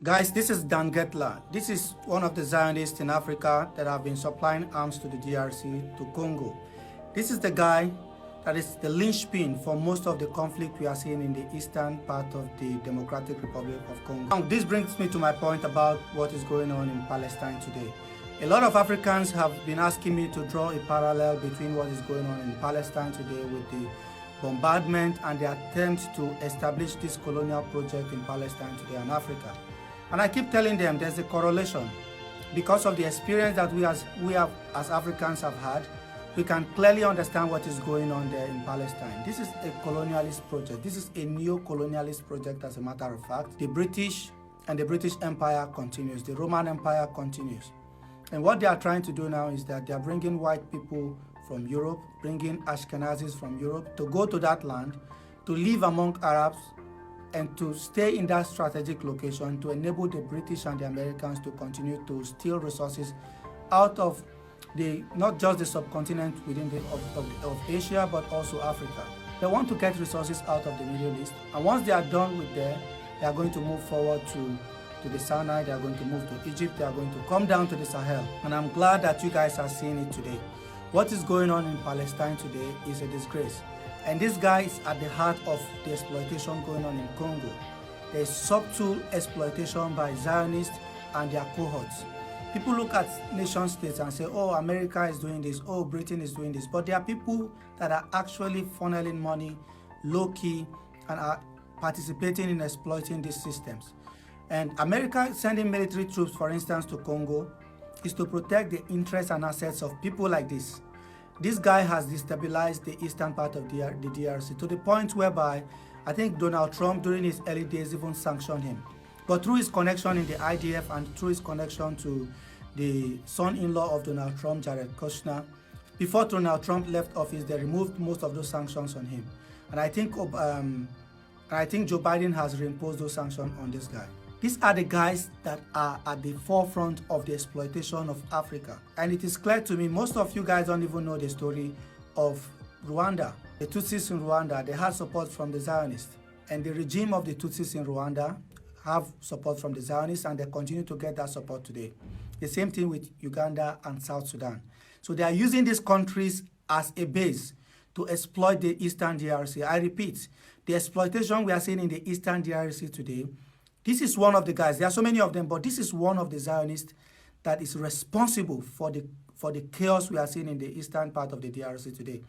Guys, this is Dan Gertler. This is one of the Zionists in Africa that have been supplying arms to the DRC, to Congo. This is the guy that is the linchpin for most of the conflict we are seeing in the eastern part of the Democratic Republic of Congo. Now, this brings me to my point about what is going on in Palestine today. A lot of Africans have been asking me to draw a parallel between what is going on in Palestine today with the bombardment and the attempt to establish this colonial project in Palestine today and Africa. And I keep telling them there's a correlation. Because of the experience that we as Africans have had, we can clearly understand what is going on there in Palestine. This is a colonialist project. This is a neo-colonialist project, as a matter of fact. The British and the British Empire continues. The Roman Empire continues. And what they are trying to do now is that they are bringing white people from Europe, bringing Ashkenazis from Europe to go to that land, to live among Arabs, and to stay in that strategic location to enable the British and the Americans to continue to steal resources out of not just the subcontinent within of Asia, but also Africa. They want to get resources out of the Middle East, and once they are done with there, they are going to move forward to the Sinai, they are going to move to Egypt, they are going to come down to the Sahel. And I'm glad that you guys are seeing it today. What is going on in Palestine today is a disgrace. And this guy is at the heart of the exploitation going on in Congo. There's subtle exploitation by Zionists and their cohorts. People look at nation states and say, oh, America is doing this, oh, Britain is doing this. But there are people that are actually funneling money low-key and are participating in exploiting these systems. And America sending military troops, for instance, to Congo is to protect the interests and assets of people like this. This guy has destabilized the eastern part of the DRC to the point whereby I think Donald Trump during his early days even sanctioned him. But through his connection in the IDF and through his connection to the son-in-law of Donald Trump, Jared Kushner, before Donald Trump left office, they removed most of those sanctions on him. And I think Joe Biden has reimposed those sanctions on this guy. These are the guys that are at the forefront of the exploitation of Africa. And it is clear to me, most of you guys don't even know the story of Rwanda. The Tutsis in Rwanda, they had support from the Zionists. And the regime of the Tutsis in Rwanda have support from the Zionists, and they continue to get that support today. The same thing with Uganda and South Sudan. So they are using these countries as a base to exploit the Eastern DRC. I repeat, the exploitation we are seeing in the Eastern DRC today, this is one of the guys, there are so many of them, but this is one of the Zionists that is responsible for the chaos we are seeing in the eastern part of the DRC today.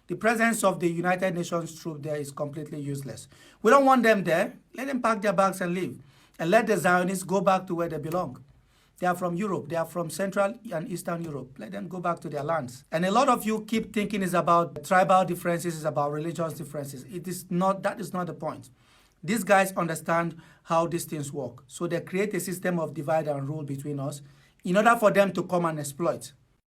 The presence of the United Nations troops there is completely useless. We don't want them there. Let them pack their bags and leave. And let the Zionists go back to where they belong. They are from Europe. They are from Central and Eastern Europe. Let them go back to their lands. And a lot of you keep thinking it's about tribal differences, it's about religious differences. It is not. That is not the point. These guys understand how these things work. So they create a system of divide and rule between us in order for them to come and exploit.